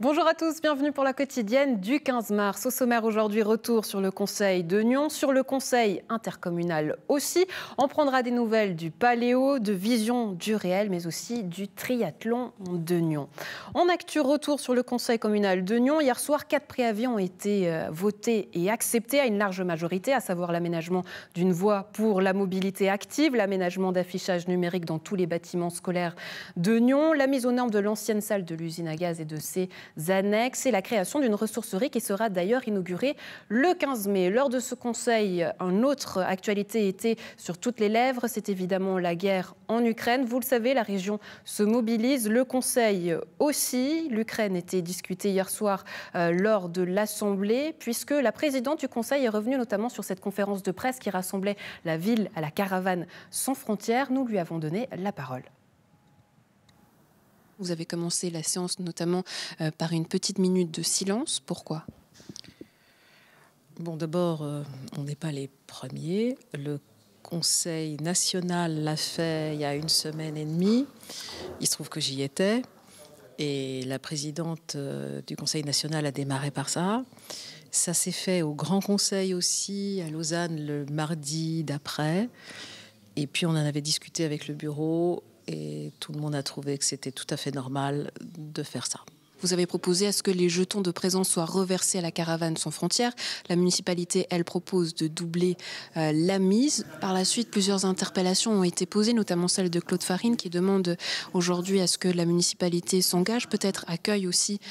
Bonjour à tous, bienvenue pour la quotidienne du 15 mars. Au sommaire aujourd'hui, retour sur le Conseil de Nyon, sur le Conseil intercommunal aussi. On prendra des nouvelles du Paléo, de Vision du réel, mais aussi du triathlon de Nyon. En actu, retour sur le Conseil communal de Nyon. Hier soir, 4 préavis ont été votés et acceptés à une large majorité, à savoir l'aménagement d'une voie pour la mobilité active, l'aménagement d'affichage numérique dans tous les bâtiments scolaires de Nyon, la mise aux normes de l'ancienne salle de l'usine à gaz et de ses annexes et la création d'une ressourcerie qui sera d'ailleurs inaugurée le 15 mai. Lors de ce conseil, une autre actualité était sur toutes les lèvres, c'est évidemment la guerre en Ukraine. Vous le savez, la région se mobilise, le conseil aussi. L'Ukraine était discutée hier soir lors de l'Assemblée, puisque la présidente du conseil est revenue notamment sur cette conférence de presse qui rassemblait la ville à la caravane sans frontières. Nous lui avons donné la parole. Vous avez commencé la séance notamment par une petite minute de silence. Pourquoi ? Bon, d'abord, on n'est pas les premiers. Le Conseil national l'a fait il y a 1 semaine et demie. Il se trouve que j'y étais. Et la présidente du Conseil national a démarré par ça. Ça s'est fait au Grand Conseil aussi, à Lausanne, le mardi d'après. Et puis, on en avait discuté avec le bureau. Et tout le monde a trouvé que c'était tout à fait normal de faire ça. Vous avez proposé à ce que les jetons de présence soient reversés à la caravane sans frontières. La municipalité, elle, propose de doubler la mise. Par la suite, plusieurs interpellations ont été posées, notamment celle de Claude Farine, qui demande aujourd'hui à ce que la municipalité s'engage, peut-être accueille aussi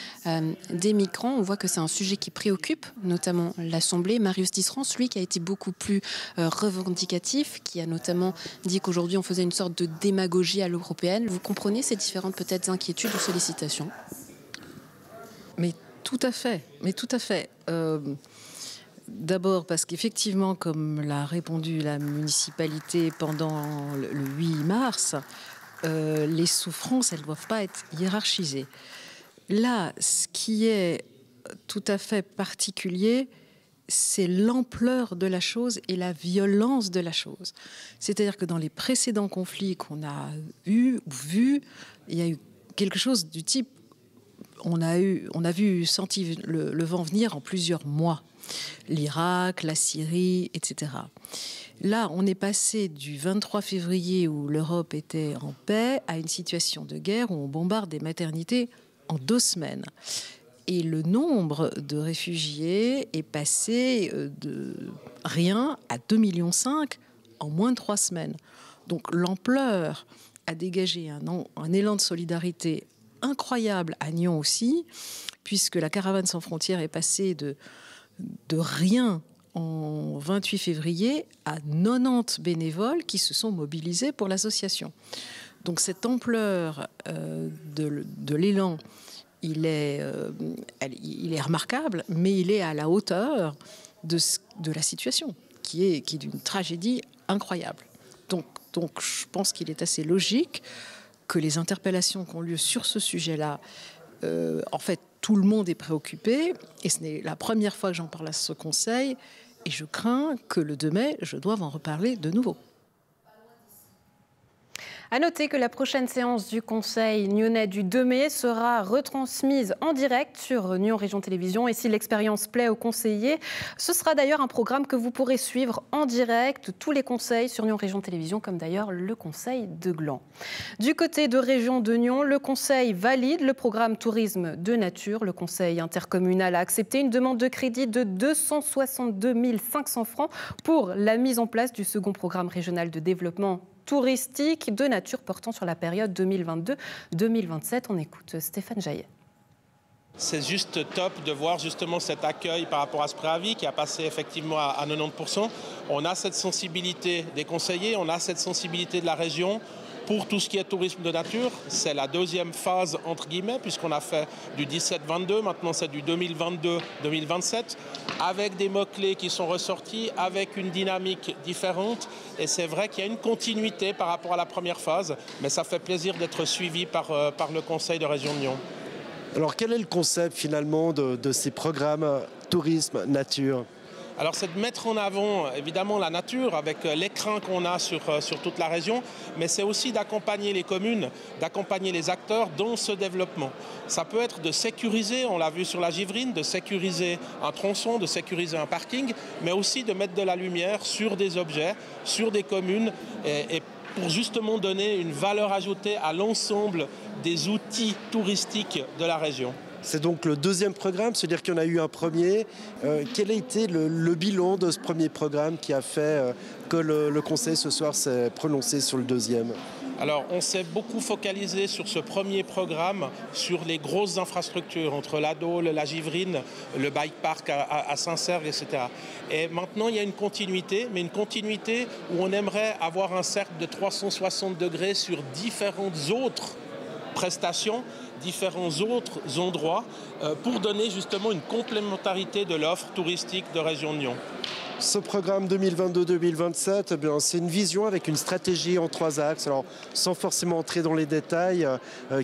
des migrants. On voit que c'est un sujet qui préoccupe, notamment l'Assemblée. Marius Tisserand, lui, qui a été beaucoup plus revendicatif, qui a notamment dit qu'aujourd'hui, on faisait une sorte de démagogie à l'européenne. Vous comprenez ces différentes, peut-être, inquiétudes ou sollicitations ? Mais tout à fait. D'abord parce qu'effectivement, comme l'a répondu la municipalité pendant le 8 mars, les souffrances, elles ne doivent pas être hiérarchisées. Là, ce qui est tout à fait particulier, c'est l'ampleur de la chose et la violence de la chose. C'est-à-dire que dans les précédents conflits qu'on a vu, il y a eu quelque chose du type on a senti le vent venir en plusieurs mois. L'Irak, la Syrie, etc. Là, on est passé du 23 février où l'Europe était en paix à une situation de guerre où on bombarde des maternités en 2 semaines. Et le nombre de réfugiés est passé de rien à 2,5 millions en moins de 3 semaines. Donc l'ampleur a dégagé un élan de solidarité incroyable à Nyon aussi, puisque la caravane sans frontières est passée de rien en 28 février à 90 bénévoles qui se sont mobilisés pour l'association. Donc cette ampleur de l'élan, il est remarquable, mais il est à la hauteur de la situation, qui est d'une tragédie incroyable. Donc je pense qu'il est assez logique que les interpellations qui ont lieu sur ce sujet-là, en fait, tout le monde est préoccupé, et ce n'est la première fois que j'en parle à ce conseil, et je crains que le 2 mai, je doive en reparler de nouveau. À noter que la prochaine séance du Conseil nyonnais du 2 mai sera retransmise en direct sur Nyon Région Télévision. Et si l'expérience plaît aux conseillers, ce sera d'ailleurs un programme que vous pourrez suivre en direct, tous les conseils sur Nyon Région Télévision, comme d'ailleurs le Conseil de Gland. Du côté de Région de Nyon, le Conseil valide le programme Tourisme de Nature. Le Conseil intercommunal a accepté une demande de crédit de 262 500 francs pour la mise en place du second programme régional de développement touristique de nature portant sur la période 2022-2027. On écoute Stéphane Jaillet. C'est juste top de voir justement cet accueil par rapport à ce préavis qui a passé effectivement à 90%. On a cette sensibilité des conseillers, on a cette sensibilité de la région pour tout ce qui est tourisme de nature. C'est la 2e phase entre guillemets puisqu'on a fait du 17-22, maintenant c'est du 2022-2027 avec des mots-clés qui sont ressortis, avec une dynamique différente. Et c'est vrai qu'il y a une continuité par rapport à la première phase, mais ça fait plaisir d'être suivi par le Conseil de Région de Nyon. Alors quel est le concept finalement de ces programmes tourisme, nature ? Alors c'est de mettre en avant évidemment la nature avec l'écrin qu'on a sur toute la région, mais c'est aussi d'accompagner les communes, d'accompagner les acteurs dans ce développement. Ça peut être de sécuriser, on l'a vu sur la Givrine, de sécuriser un tronçon, de sécuriser un parking, mais aussi de mettre de la lumière sur des objets, sur des communes, et pour justement donner une valeur ajoutée à l'ensemble des outils touristiques de la région. C'est donc le deuxième programme, c'est-à-dire qu'il y en a eu un premier. Quel a été le bilan de ce premier programme qui a fait que le Conseil ce soir s'est prononcé sur le deuxième? Alors, on s'est beaucoup focalisé sur ce premier programme, sur les grosses infrastructures, entre la Dôle, la Givrine, le bike park à Saint-Cergue, etc. Et maintenant, il y a une continuité, mais une continuité où on aimerait avoir un cercle de 360 degrés sur différentes autres prestations, différents autres endroits, pour donner justement une complémentarité de l'offre touristique de Région de Nyon. Ce programme 2022-2027, eh c'est une vision avec une stratégie en 3 axes. Alors, sans forcément entrer dans les détails,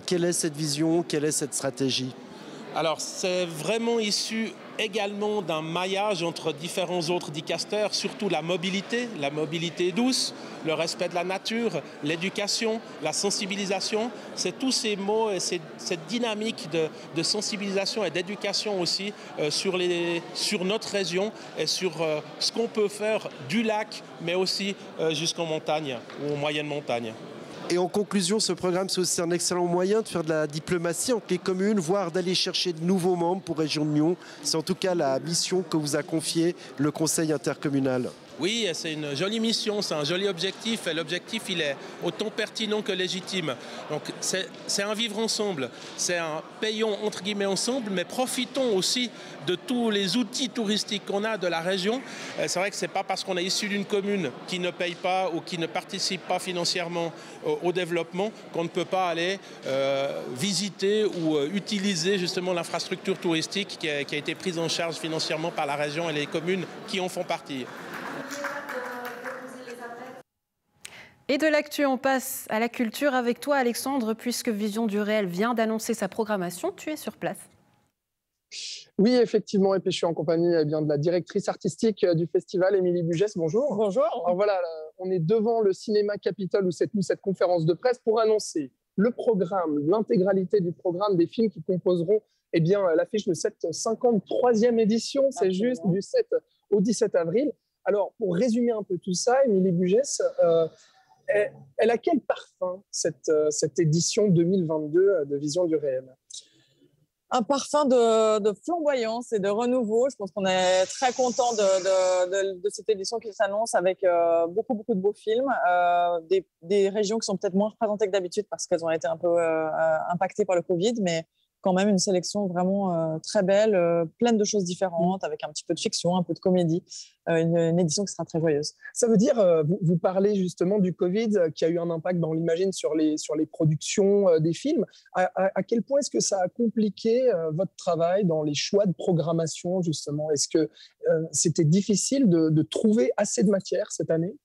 quelle est cette vision, quelle est cette stratégie? Alors, c'est vraiment issu également d'un maillage entre différents autres dicasters, surtout la mobilité douce, le respect de la nature, l'éducation, la sensibilisation. C'est tous ces mots et cette dynamique de sensibilisation et d'éducation aussi sur notre région et sur ce qu'on peut faire du lac, mais aussi jusqu'en montagne ou en moyenne montagne. Et en conclusion, ce programme, c'est aussi un excellent moyen de faire de la diplomatie entre les communes, voire d'aller chercher de nouveaux membres pour Région de Nyon. C'est en tout cas la mission que vous a confiée le Conseil intercommunal. Oui, c'est une jolie mission, c'est un joli objectif, et l'objectif, il est autant pertinent que légitime. Donc, c'est un vivre ensemble, c'est un payons entre guillemets ensemble, mais profitons aussi de tous les outils touristiques qu'on a de la région. C'est vrai que c'est pas parce qu'on est issu d'une commune qui ne paye pas ou qui ne participe pas financièrement au développement qu'on ne peut pas aller visiter ou utiliser justement l'infrastructure touristique qui a été prise en charge financièrement par la région et les communes qui en font partie. Et de l'actu, on passe à la culture avec toi, Alexandre, puisque Vision du Réel vient d'annoncer sa programmation. Tu es sur place. Oui, effectivement, et puis je suis en compagnie de la directrice artistique du festival, Émilie Bugès. Bonjour. Bonjour. Alors voilà, on est devant le Cinéma Capitole où s'est tenue cette conférence de presse pour annoncer le programme, l'intégralité du programme des films qui composeront l'affiche de cette 53e édition. C'est juste du 7 au 17 avril. Alors, pour résumer un peu tout ça, Émilie Bugès, elle a quel parfum, cette édition 2022 de Vision du Réel? Un parfum de flamboyance et de renouveau. Je pense qu'on est très content de cette édition qui s'annonce avec beaucoup de beaux films, des régions qui sont peut-être moins représentées que d'habitude parce qu'elles ont été un peu impactées par le Covid, mais quand même une sélection vraiment très belle, pleine de choses différentes, avec un petit peu de fiction, un peu de comédie, une édition qui sera très joyeuse. Ça veut dire, vous parlez justement du Covid qui a eu un impact, on l'imagine, sur les productions des films. À quel point est-ce que ça a compliqué votre travail dans les choix de programmation, justement? Est-ce que c'était difficile de trouver assez de matière cette année?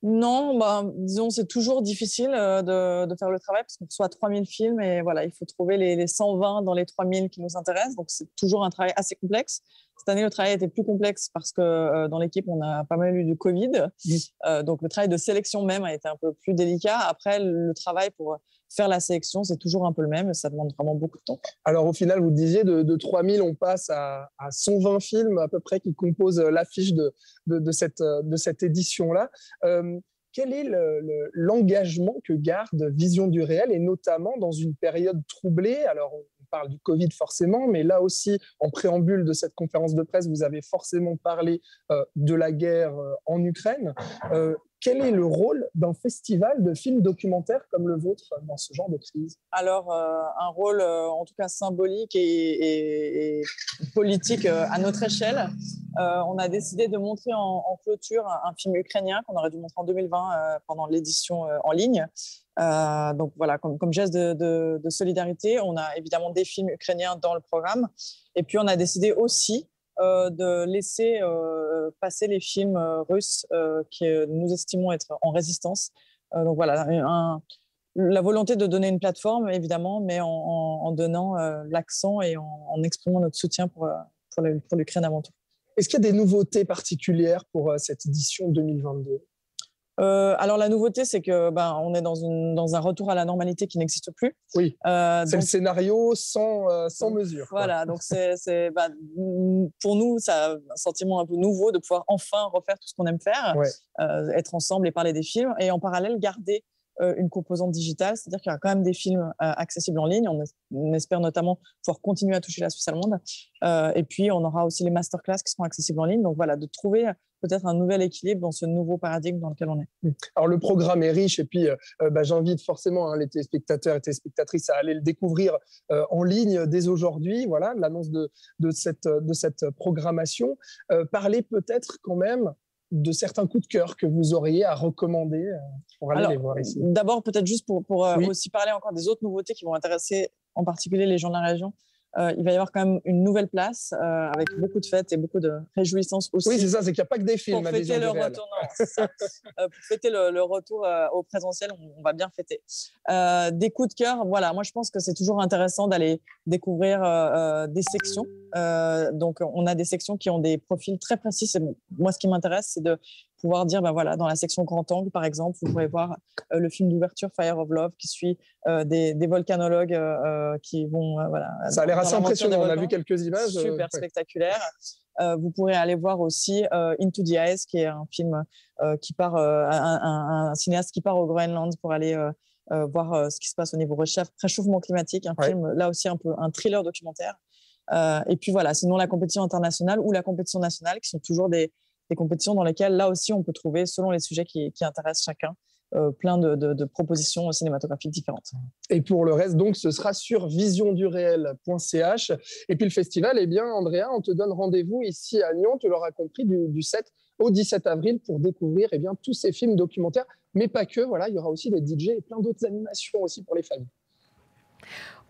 Non, disons, c'est toujours difficile de faire le travail parce qu'on reçoit 3000 films et voilà, il faut trouver les 120 dans les 3000 qui nous intéressent. Donc, c'est toujours un travail assez complexe. Cette année, le travail était plus complexe parce que dans l'équipe, on a pas mal eu du Covid. Donc, le travail de sélection même a été un peu plus délicat. Après, le travail pour faire la sélection, c'est toujours un peu le même et ça demande vraiment beaucoup de temps. Alors, au final, vous disiez de 3000, on passe à 120 films à peu près qui composent l'affiche de cette édition-là. Quel est l'engagement que garde Vision du Réel, et notamment dans une période troublée? Alors, on parle du Covid forcément, mais là aussi, en préambule de cette conférence de presse, vous avez forcément parlé de la guerre en Ukraine. Quel est le rôle d'un festival de films documentaires comme le vôtre dans ce genre de crise? Alors, un rôle en tout cas symbolique et politique à notre échelle. On a décidé de montrer en clôture un film ukrainien qu'on aurait dû montrer en 2020 pendant l'édition en ligne. Donc voilà, comme geste de solidarité, on a évidemment des films ukrainiens dans le programme. Et puis, on a décidé aussi de laisser passer les films russes que nous estimons être en résistance. Donc voilà, la volonté de donner une plateforme, évidemment, mais en donnant l'accent et en exprimant notre soutien pour l'Ukraine avant tout. Est-ce qu'il y a des nouveautés particulières pour cette édition 2022 ? Alors la nouveauté, c'est que on est dans un retour à la normalité qui n'existe plus. Oui, c'est le scénario sans mesure. Voilà, donc pour nous, ça a un sentiment un peu nouveau de pouvoir enfin refaire tout ce qu'on aime faire, être ensemble et parler des films, et en parallèle garder une composante digitale, c'est-à-dire qu'il y a quand même des films accessibles en ligne. On espère notamment pouvoir continuer à toucher la Suisse allemande. Et puis, on aura aussi les masterclass qui seront accessibles en ligne. Donc voilà, de trouver peut-être un nouvel équilibre dans ce nouveau paradigme dans lequel on est. Alors, le programme est riche et puis j'invite forcément les téléspectateurs et téléspectatrices à aller le découvrir en ligne dès aujourd'hui. Voilà, l'annonce de cette programmation. Parlez peut-être quand même de certains coups de cœur que vous auriez à recommander pour aller les voir ici. D'abord, peut-être juste pour aussi parler encore des autres nouveautés qui vont intéresser en particulier les gens de la région. Il va y avoir quand même une nouvelle place avec beaucoup de fêtes et beaucoup de réjouissances aussi. Oui, c'est ça, c'est qu'il n'y a pas que des films. Pour fêter le retour, pour fêter le retour au présentiel, on va bien fêter. Des coups de cœur, voilà, moi je pense que c'est toujours intéressant d'aller découvrir des sections. Donc on a des sections qui ont des profils très précis. Moi, ce qui m'intéresse, c'est de pouvoir dire, voilà, dans la section grand angle, par exemple, vous pourrez voir le film d'ouverture Fire of Love qui suit des volcanologues qui vont... voilà, ça a l'air assez impressionnant, on a vu quelques images. Super spectaculaire. Vous pourrez aller voir aussi Into the Ice, qui est un film qui part, un cinéaste qui part au Groenland pour aller voir ce qui se passe au niveau réchauffement climatique, un film là aussi un peu un thriller documentaire. Et puis voilà, sinon la compétition internationale ou la compétition nationale, qui sont toujours des compétitions dans lesquelles là aussi on peut trouver, selon les sujets qui intéressent chacun, plein de propositions cinématographiques différentes. Et pour le reste, donc, ce sera sur visionduréel.ch. Et puis le festival, eh bien, Andrea, on te donne rendez-vous ici à Nyon, tu l'auras compris, du 7 au 17 avril pour découvrir tous ces films documentaires, mais pas que. Voilà, il y aura aussi des DJ et plein d'autres animations aussi pour les familles.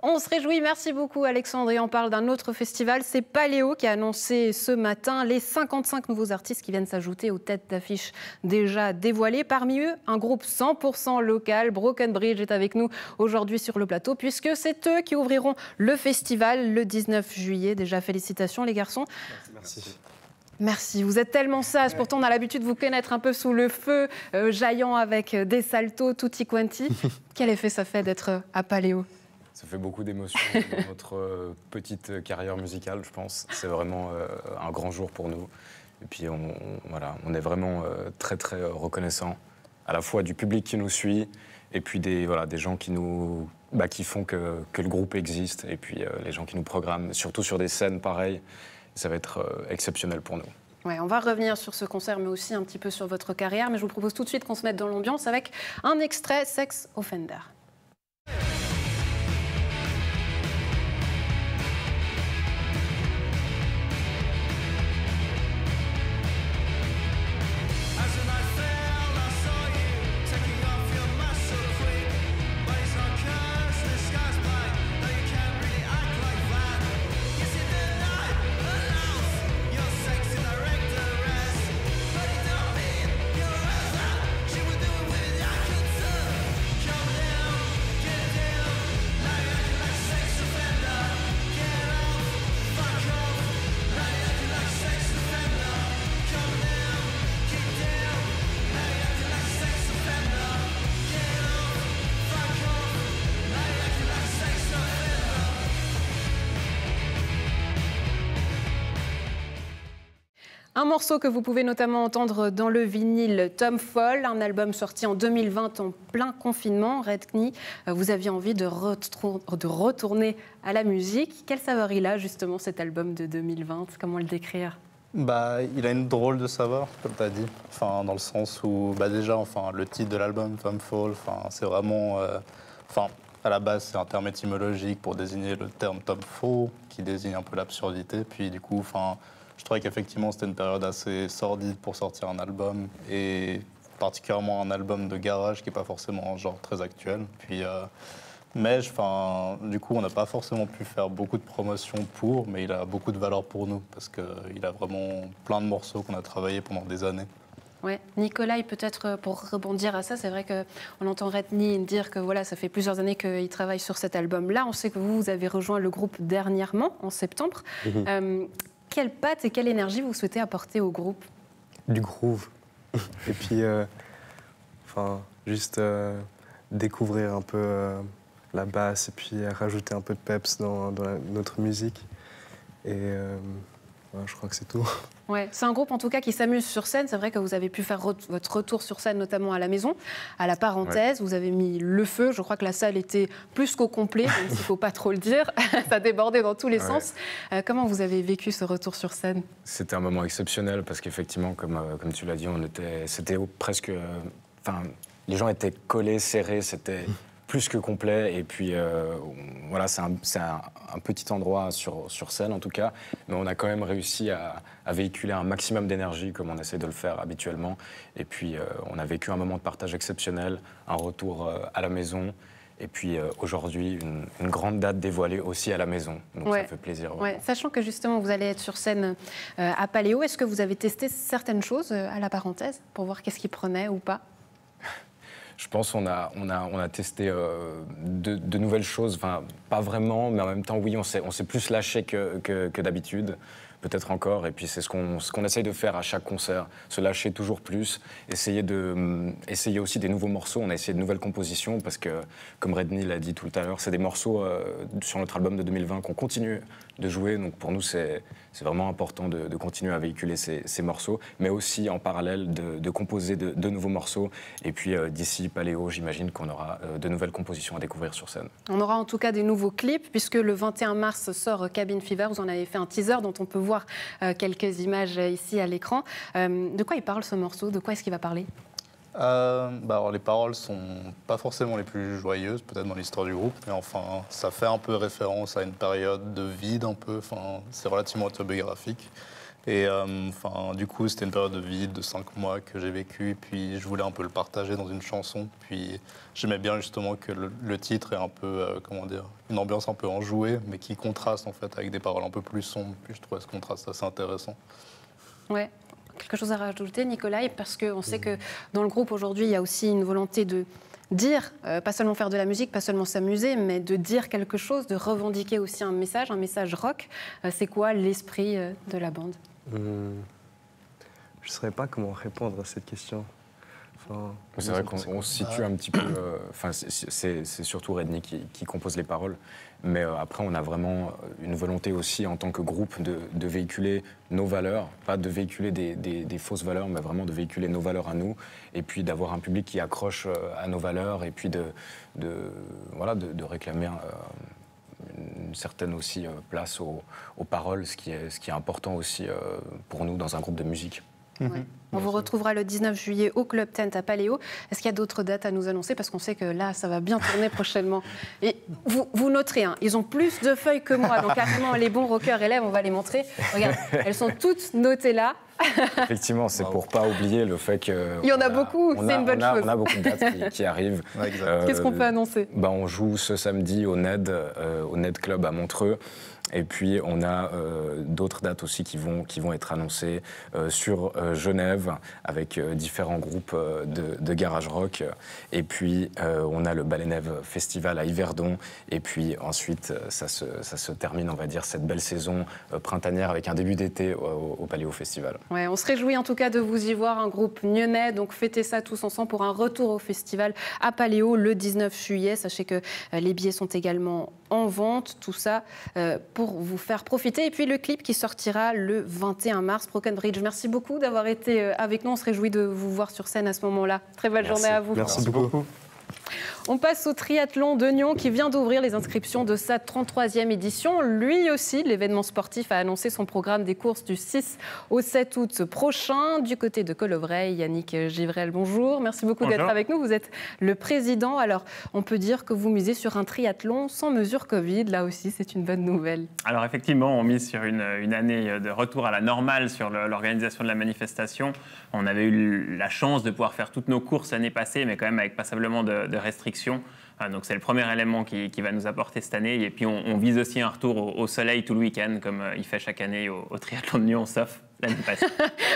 On se réjouit, merci beaucoup Alexandre. Et on parle d'un autre festival, c'est Paléo qui a annoncé ce matin les 55 nouveaux artistes qui viennent s'ajouter aux têtes d'affiche déjà dévoilées. Parmi eux, un groupe 100% local, Broken Bridge est avec nous aujourd'hui sur le plateau puisque c'est eux qui ouvriront le festival le 19 juillet. Déjà félicitations les garçons. Merci. Merci, vous êtes tellement sages. Pourtant, on a l'habitude de vous connaître un peu sous le feu, jaillant avec des saltos, tutti quanti. Quel effet ça fait d'être à Paléo ? Ça fait beaucoup d'émotions dans notre petite carrière musicale, je pense. C'est vraiment un grand jour pour nous. Et puis, on est vraiment très, très reconnaissants, à la fois du public qui nous suit, et puis des gens qui font que le groupe existe, et puis les gens qui nous programment, surtout sur des scènes pareilles. Ça va être exceptionnel pour nous. Ouais, on va revenir sur ce concert, mais aussi un petit peu sur votre carrière. Mais je vous propose tout de suite qu'on se mette dans l'ambiance avec un extrait Sex Offender. Un morceau que vous pouvez notamment entendre dans le vinyle Tom Fall, un album sorti en 2020 en plein confinement. Redknee, vous aviez envie de retourner à la musique. Quelle saveur il a justement cet album de 2020 ? Comment le décrire ? Il a une drôle de saveur, comme tu as dit. Enfin, dans le sens où déjà, le titre de l'album, Tom Fall, c'est vraiment... à la base, c'est un terme étymologique pour désigner le terme Tom Fall, qui désigne un peu l'absurdité. Puis du coup, je trouvais qu'effectivement, c'était une période assez sordide pour sortir un album, et particulièrement un album de garage qui n'est pas forcément un genre très actuel. Puis, du coup, on n'a pas forcément pu faire beaucoup de promotion mais il a beaucoup de valeur pour nous, parce qu'il a vraiment plein de morceaux qu'on a travaillés pendant des années. Ouais. Nicolas, peut-être pour rebondir à ça, c'est vrai qu'on entend Redknee dire que voilà, ça fait plusieurs années qu'il travaille sur cet album-là. On sait que vous avez rejoint le groupe dernièrement, en septembre. quelle patte et quelle énergie vous souhaitez apporter au groupe? Du groove. Et puis, juste découvrir un peu la basse et puis rajouter un peu de peps dans notre musique. Et je crois que c'est tout. Ouais, c'est un groupe en tout cas qui s'amuse sur scène. C'est vrai que vous avez pu faire votre retour sur scène, notamment à la maison, à la parenthèse. Ouais. Vous avez mis le feu. Je crois que la salle était plus qu'au complet, même s'il ne faut pas trop le dire. Ça débordait dans tous les sens. Comment vous avez vécu ce retour sur scène? C'était un moment exceptionnel parce qu'effectivement, comme tu l'as dit, c'était presque... les gens étaient collés, serrés, c'était... plus que complet, et puis voilà, c'est un petit endroit sur scène en tout cas, mais on a quand même réussi à véhiculer un maximum d'énergie comme on essaie de le faire habituellement, et puis on a vécu un moment de partage exceptionnel, un retour à la maison, et puis aujourd'hui une grande date dévoilée aussi à la maison, donc ça fait plaisir. Ouais. Sachant que justement vous allez être sur scène à Paléo, est-ce que vous avez testé certaines choses à la parenthèse pour voir qu'est-ce qui prenait ou pas? Je pense qu'on a testé de nouvelles choses, enfin pas vraiment, mais en même temps oui, on s'est plus lâché que d'habitude, peut-être encore, et puis c'est ce qu'on essaye de faire à chaque concert, se lâcher toujours plus, essayer aussi des nouveaux morceaux. On a essayé de nouvelles compositions parce que, comme Redney l'a dit tout à l'heure, c'est des morceaux sur notre album de 2020 qu'on continue de jouer, donc pour nous c'est vraiment important de continuer à véhiculer ces morceaux, mais aussi en parallèle de composer de nouveaux morceaux. Et puis d'ici Paléo, j'imagine qu'on aura de nouvelles compositions à découvrir sur scène. On aura en tout cas des nouveaux clips, puisque le 21 mars sort Cabin Fever. Vous en avez fait un teaser dont on peut voir quelques images ici à l'écran. De quoi il parle ce morceau? De quoi est-ce qu'il va parler? Alors les paroles sont pas forcément les plus joyeuses, peut-être dans l'histoire du groupe, mais enfin, ça fait un peu référence à une période de vide un peu, c'est relativement autobiographique. Et du coup, c'était une période de vide de 5 mois que j'ai vécu, et puis je voulais un peu le partager dans une chanson. Puis j'aimais bien justement que le titre est un peu, une ambiance un peu enjouée, mais qui contraste en fait avec des paroles un peu plus sombres. Puis je trouvais ce contraste assez intéressant. Ouais. Quelque chose à rajouter, Nicolas, parce qu'on sait que dans le groupe aujourd'hui, il y a aussi une volonté de dire, pas seulement faire de la musique, pas seulement s'amuser, mais de dire quelque chose, de revendiquer aussi un message rock. C'est quoi l'esprit de la bande? Je ne saurais pas comment répondre à cette question. C'est vrai qu'on se situe un petit peu... c'est surtout Redney qui compose les paroles. Mais après, on a vraiment une volonté aussi, en tant que groupe, de véhiculer nos valeurs. Pas de véhiculer des fausses valeurs, mais vraiment de véhiculer nos valeurs à nous. Et puis d'avoir un public qui accroche à nos valeurs. Et puis de réclamer une certaine aussi place aux paroles, ce qui est important aussi pour nous dans un groupe de musique. Ouais. On vous retrouvera le 19 juillet au Club Tent à Paléo. Est-ce qu'il y a d'autres dates à nous annoncer? Parce qu'on sait que là, ça va bien tourner prochainement. Et vous noterez, ils ont plus de feuilles que moi. Donc carrément, les bons rockers élèves, on va les montrer. Regarde, elles sont toutes notées là. Effectivement, c'est pour pas oublier le fait que... Il y en a beaucoup, c'est une bonne chose. On a beaucoup de dates qui arrivent. Ouais, qu'est-ce qu'on peut annoncer? On joue ce samedi au NED Club à Montreux. Et puis, on a d'autres dates aussi qui vont être annoncées sur Genève avec différents groupes de garage rock. Et puis, on a le Balenève Festival à Yverdon. Et puis, ensuite, ça se termine, on va dire, cette belle saison printanière avec un début d'été au Paléo Festival. Ouais, on se réjouit en tout cas de vous y voir, un groupe nyonnais. Donc, fêtez ça tous ensemble pour un retour au festival à Paléo le 19 juillet. Sachez que les billets sont également en vente. Tout ça pour vous faire profiter. Et puis le clip qui sortira le 21 mars. Broken Bridge, merci beaucoup d'avoir été avec nous. On se réjouit de vous voir sur scène à ce moment-là. Très belle journée à vous. Merci beaucoup. On passe au triathlon de Nyon qui vient d'ouvrir les inscriptions de sa 33e édition. Lui aussi, l'événement sportif a annoncé son programme des courses du 6 au 7 août prochain. Du côté de Colovrey, Yannick Givrel, bonjour. Merci beaucoup d'être avec nous. Vous êtes le président. Alors, on peut dire que vous misez sur un triathlon sans mesure Covid. Là aussi, c'est une bonne nouvelle. Alors effectivement, on mise sur une année de retour à la normale sur l'organisation de la manifestation. On avait eu la chance de pouvoir faire toutes nos courses l'année passée, mais quand même avec passablement de restrictions. Donc c'est le premier élément qui va nous apporter cette année. Et puis on vise aussi un retour au soleil tout le week-end, comme il fait chaque année au triathlon de Nyon, sauf l'année passée.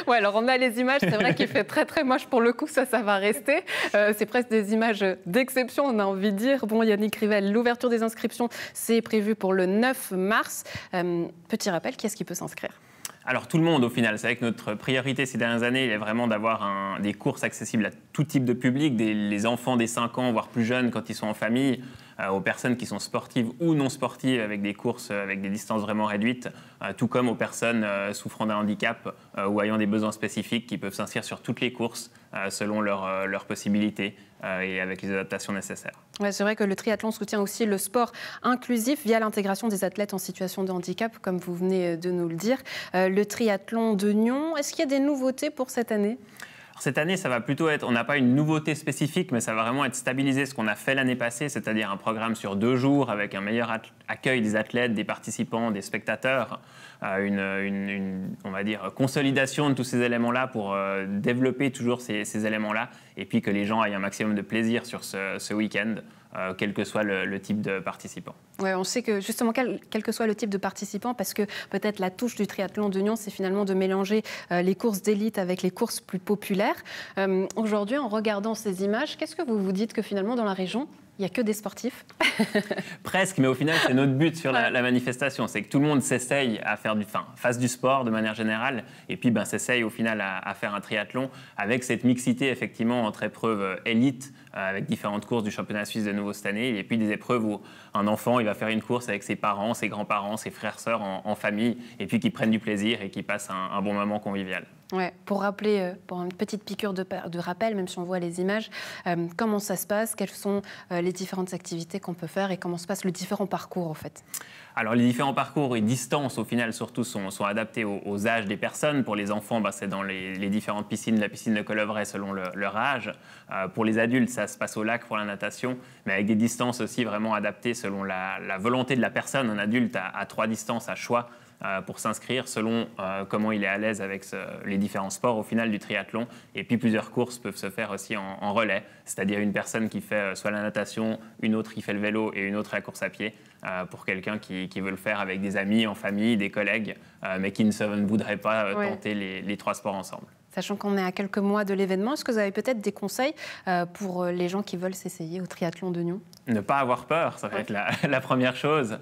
Ouais, alors on a les images, c'est vrai qu'il fait très très moche pour le coup, ça va rester. C'est presque des images d'exception, on a envie de dire. Bon, Yannick Rivel, l'ouverture des inscriptions, c'est prévu pour le 9 mars. Petit rappel, qui est-ce qui peut s'inscrire ? Alors tout le monde au final, c'est vrai que notre priorité ces dernières années est vraiment d'avoir des courses accessibles à tout type de public, les enfants des 5 ans, voire plus jeunes quand ils sont en famille, aux personnes qui sont sportives ou non sportives avec des courses avec des distances vraiment réduites, tout comme aux personnes souffrant d'un handicap ou ayant des besoins spécifiques qui peuvent s'inscrire sur toutes les courses selon leurs possibilités et avec les adaptations nécessaires. Ouais, c'est vrai que le triathlon soutient aussi le sport inclusif via l'intégration des athlètes en situation de handicap, comme vous venez de nous le dire. Le triathlon de Nyon, est-ce qu'il y a des nouveautés pour cette année ? Cette année, ça va plutôt être, on n'a pas une nouveauté spécifique, mais ça va vraiment être stabiliser ce qu'on a fait l'année passée, c'est-à-dire un programme sur 2 jours avec un meilleur accueil des athlètes, des participants, des spectateurs, on va dire, consolidation de tous ces éléments-là pour développer toujours ces éléments-là, et puis que les gens aient un maximum de plaisir sur ce week-end, quel que soit le type de participant. Ouais, on sait que justement, quel que soit le type de participant, parce que peut-être la touche du triathlon de Nyon, c'est finalement de mélanger les courses d'élite avec les courses plus populaires. Aujourd'hui, en regardant ces images, qu'est-ce que vous vous dites que finalement, dans la région, il n'y a que des sportifs? Presque, mais au final, c'est notre but sur la manifestation. C'est que tout le monde s'essaye à faire fasse du sport de manière générale, et puis s'essaye au final à faire un triathlon avec cette mixité effectivement entre épreuves élites, avec différentes courses du championnat suisse de nouveau cette année, et puis des épreuves où un enfant il va faire une course avec ses parents, ses grands-parents, ses frères, sœurs en famille, et puis qui prennent du plaisir et qui passent un bon moment convivial. Ouais, pour rappeler, pour une petite piqûre de rappel, même si on voit les images, comment ça se passe, quelles sont les différentes activités qu'on peut faire et comment se passe le différent parcours en fait? Alors les différents parcours et distances au final surtout sont adaptés aux âges des personnes. Pour les enfants, c'est dans les différentes piscines, la piscine de Collovray selon leur âge. Pour les adultes, ça se passe au lac pour la natation, mais avec des distances aussi vraiment adaptées selon la volonté de la personne. Un adulte à 3 distances à choix pour s'inscrire selon comment il est à l'aise avec les différents sports au final du triathlon. Et puis plusieurs courses peuvent se faire aussi en relais, c'est-à-dire une personne qui fait soit la natation, une autre qui fait le vélo et une autre la course à pied, pour quelqu'un qui veut le faire avec des amis, en famille, des collègues, mais qui ne voudrait pas tenter les 3 sports ensemble. Sachant qu'on est à quelques mois de l'événement, est-ce que vous avez peut-être des conseils pour les gens qui veulent s'essayer au triathlon de Nyon? Ne pas avoir peur, ça va être la première chose.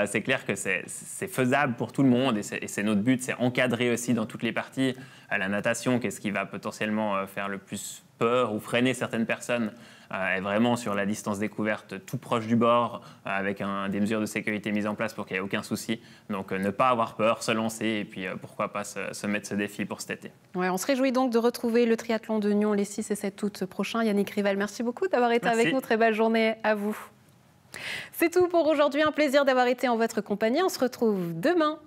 C'est clair que c'est faisable pour tout le monde et c'est notre but, c'est encadrer aussi dans toutes les parties. La natation, qu'est-ce qui va potentiellement faire le plus peur ou freiner certaines personnes, est vraiment sur la distance découverte tout proche du bord, avec des mesures de sécurité mises en place pour qu'il n'y ait aucun souci. Donc ne pas avoir peur, se lancer et puis pourquoi pas se mettre ce défi pour cet été. Ouais, on se réjouit donc de retrouver le triathlon de Nyon les 6 et 7 août prochains. Yannick Rivel, merci beaucoup d'avoir été avec nous. Très belle journée à vous. C'est tout pour aujourd'hui. Un plaisir d'avoir été en votre compagnie. On se retrouve demain